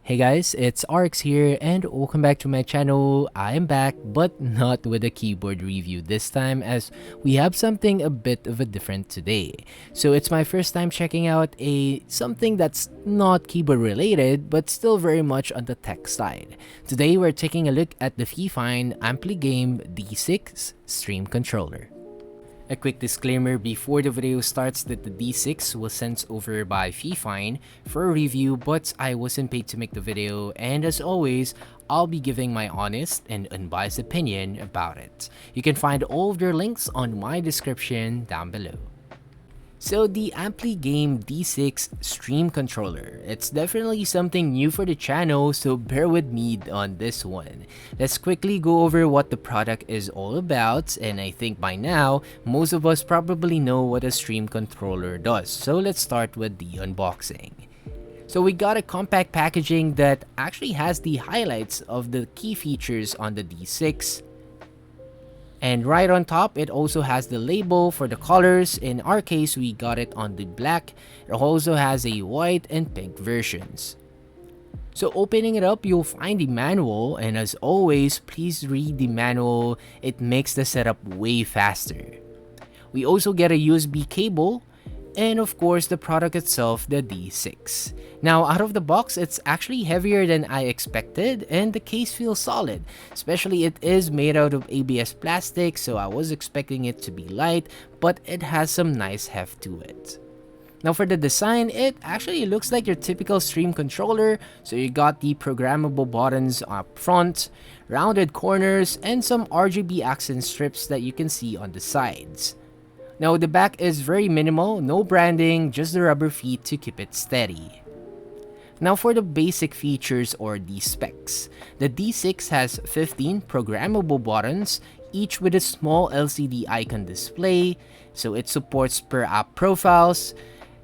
Hey guys, it's RX here and welcome back to my channel. I am back, but not with a keyboard review this time, as we have something a bit of a different today. So it's my first time checking out something that's not keyboard related but still very much on the tech side. Today we're taking a look at the Fifine Ampligame D6 stream controller. A quick disclaimer before the video starts that the D6 was sent over by Fifine for a review, but I wasn't paid to make the video, and as always, I'll be giving my honest and unbiased opinion about it. You can find all of their links on my description down below. So the Ampligame D6 stream controller, it's definitely something new for the channel, so bear with me on this one. Let's quickly go over what the product is all about, and I think by now, most of us probably know what a stream controller does, so let's start with the unboxing. So we got a compact packaging that actually has the highlights of the key features on the D6. And right on top, it also has the label for the colors. In our case, we got it on the black. It also has a white and pink versions. So opening it up, you'll find the manual, and as always, please read the manual. It makes the setup way faster. We also get a USB cable, and of course the product itself, the D6. Now out of the box, it's actually heavier than I expected, and the case feels solid, especially it is made out of ABS plastic, so I was expecting it to be light, but it has some nice heft to it. Now for the design, it actually looks like your typical stream controller, so you got the programmable buttons up front, rounded corners, and some RGB accent strips that you can see on the sides. Now the back is very minimal, no branding, just the rubber feet to keep it steady. Now for the basic features or the specs. The D6 has 15 programmable buttons, each with a small LCD icon display, so it supports per app profiles,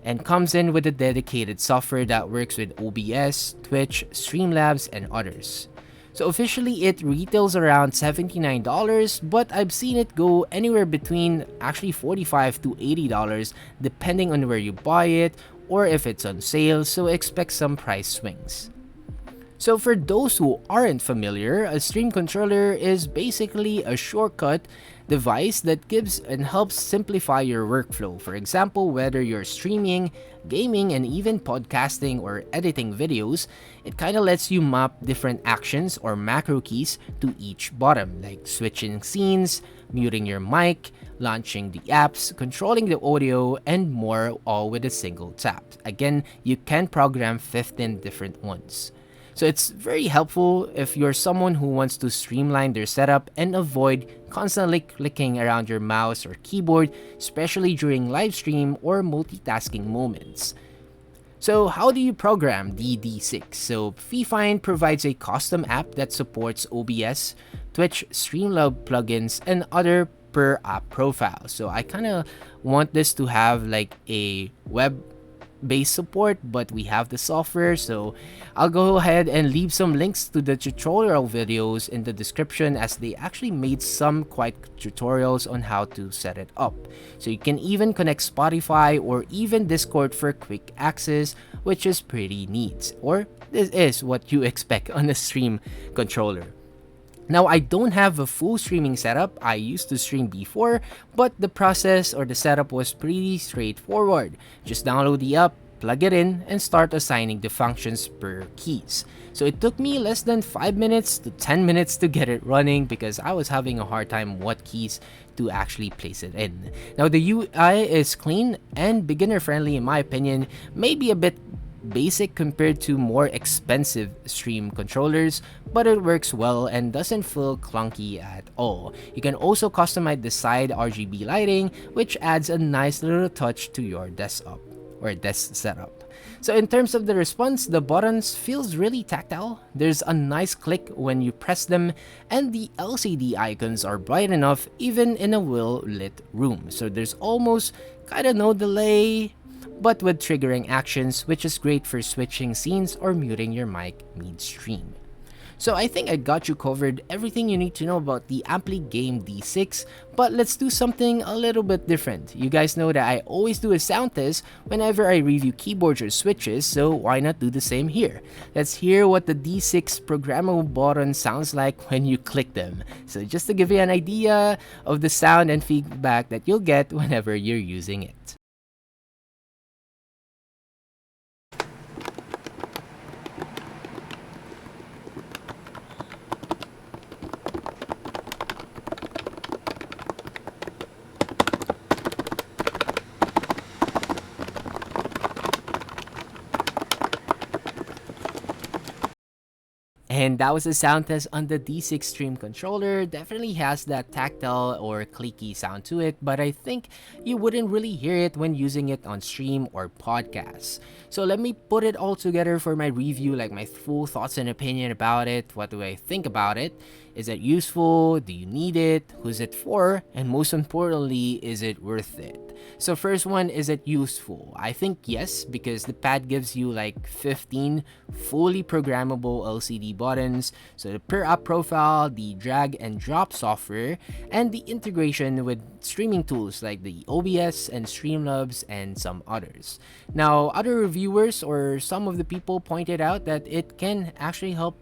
and comes in with a dedicated software that works with OBS, Twitch, Streamlabs, and others. So officially it retails around $79, but I've seen it go anywhere between actually $45 to $80 depending on where you buy it or if it's on sale, so expect some price swings. So for those who aren't familiar, a stream controller is basically a shortcut device that gives and helps simplify your workflow. For example, whether you're streaming, gaming, and even podcasting or editing videos, it kind of lets you map different actions or macro keys to each button, like switching scenes, muting your mic, launching the apps, controlling the audio, and more, all with a single tap. Again, you can program 15 different ones. So it's very helpful if you're someone who wants to streamline their setup and avoid constantly clicking around your mouse or keyboard, especially during live stream or multitasking moments. So how do you program the D6? So Fifine provides a custom app that supports OBS, Twitch, Streamlabs plugins, and other per app profiles. So I kind of want this to have like a web-based support, but we have the software, so I'll go ahead and leave some links to the tutorial videos in the description, as they actually made some quite tutorials on how to set it up. So you can even connect Spotify or even Discord for quick access, which is pretty neat, or this is what you expect on a stream controller. Now, I don't have a full streaming setup. I used to stream before, but the process or the setup was pretty straightforward. Just download the app, plug it in, and start assigning the functions per keys. So it took me less than 5 minutes to 10 minutes to get it running because I was having a hard time what keys to actually place it in. Now, the UI is clean and beginner friendly in my opinion, maybe a bit basic compared to more expensive stream controllers, but it works well and doesn't feel clunky at all. You can also customize the side RGB lighting, which adds a nice little touch to your desktop or desk setup. So in terms of the response, the buttons feels really tactile. There's a nice click when you press them, and the LCD icons are bright enough even in a well-lit room. So there's almost kind of no delay, but with triggering actions, which is great for switching scenes or muting your mic mid-stream. So I think I got you covered everything you need to know about the Ampligame D6, but let's do something a little bit different. You guys know that I always do a sound test whenever I review keyboards or switches, so why not do the same here? Let's hear what the D6 programmable button sounds like when you click them. So just to give you an idea of the sound and feedback that you'll get whenever you're using it. And that was a sound test on the D6 Stream controller. Definitely has that tactile or clicky sound to it, but I think you wouldn't really hear it when using it on stream or podcasts. So let me put it all together for my review, like my full thoughts and opinion about it. What do I think about it? Is it useful? Do you need it? Who's it for? And most importantly, is it worth it? So first one, is it useful? I think yes, because the pad gives you like 15 fully programmable LCD buttons, so the per app profile, the drag and drop software, and the integration with streaming tools like the OBS and Streamlabs and some others. Now, other reviewers or some of the people pointed out that it can actually help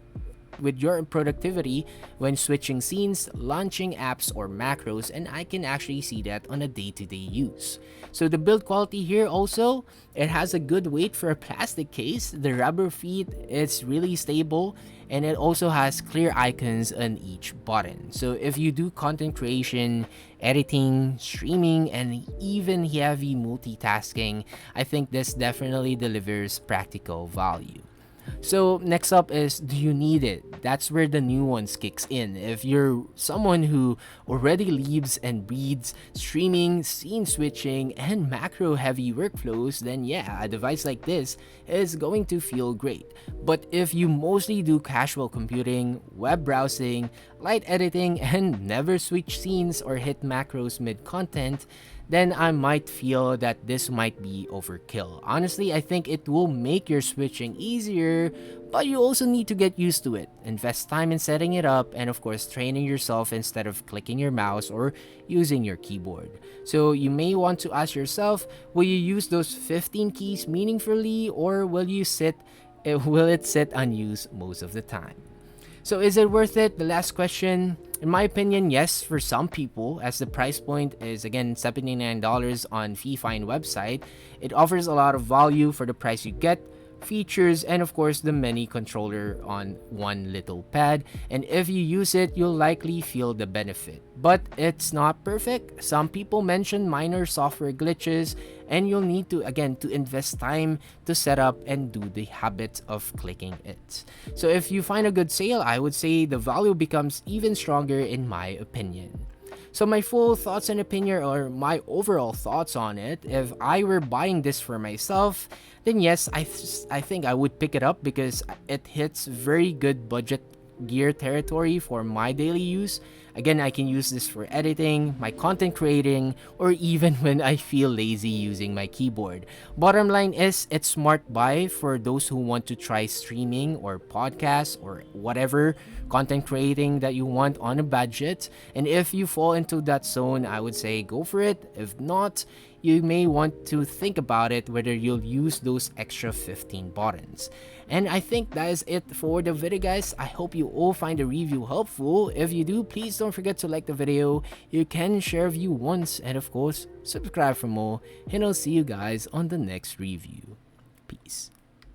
with your productivity when switching scenes, launching apps or macros, and I can actually see that on a day-to-day use. So the build quality here also, it has a good weight for a plastic case. The rubber feet is really stable, and it also has clear icons on each button. So if you do content creation, editing, streaming, and even heavy multitasking, I think this definitely delivers practical value. So next up is, do you need it? That's where the nuance kicks in. If you're someone who already lives and breathes streaming, scene switching, and macro heavy workflows, then yeah, a device like this is going to feel great. But if you mostly do casual computing, web browsing, light editing, and never switch scenes or hit macros mid-content, then I might feel that this might be overkill. Honestly, I think it will make your switching easier, but you also need to get used to it. Invest time in setting it up, and of course, training yourself instead of clicking your mouse or using your keyboard. So you may want to ask yourself, will you use those 15 keys meaningfully, or will it sit unused most of the time? So is it worth it? The last question. In my opinion, yes, for some people, as the price point is again $79 on Fifine website. It offers a lot of value for the price you get, features, and of course the many controller on one little pad, and if you use it, you'll likely feel the benefit. But it's not perfect. Some people mention minor software glitches, and you'll need to invest time to set up and do the habit of clicking it. So if you find a good sale, I would say the value becomes even stronger in my opinion. So my full thoughts and opinion, or my overall thoughts on it, if I were buying this for myself, then yes, I think I would pick it up because it hits very good budget gear territory for my daily use. Again, I can use this for editing, my content creating, or even when I feel lazy using my keyboard. Bottom line is, it's smart buy for those who want to try streaming or podcasts or whatever content creating that you want on a budget. And if you fall into that zone, I would say go for it. If not, you may want to think about it whether you'll use those extra 15 buttons. And I think that is it for the video, guys. I hope you all find the review helpful. If you do, please don't forget to like the video. You can share view once, and of course, subscribe for more. And I'll see you guys on the next review. Peace.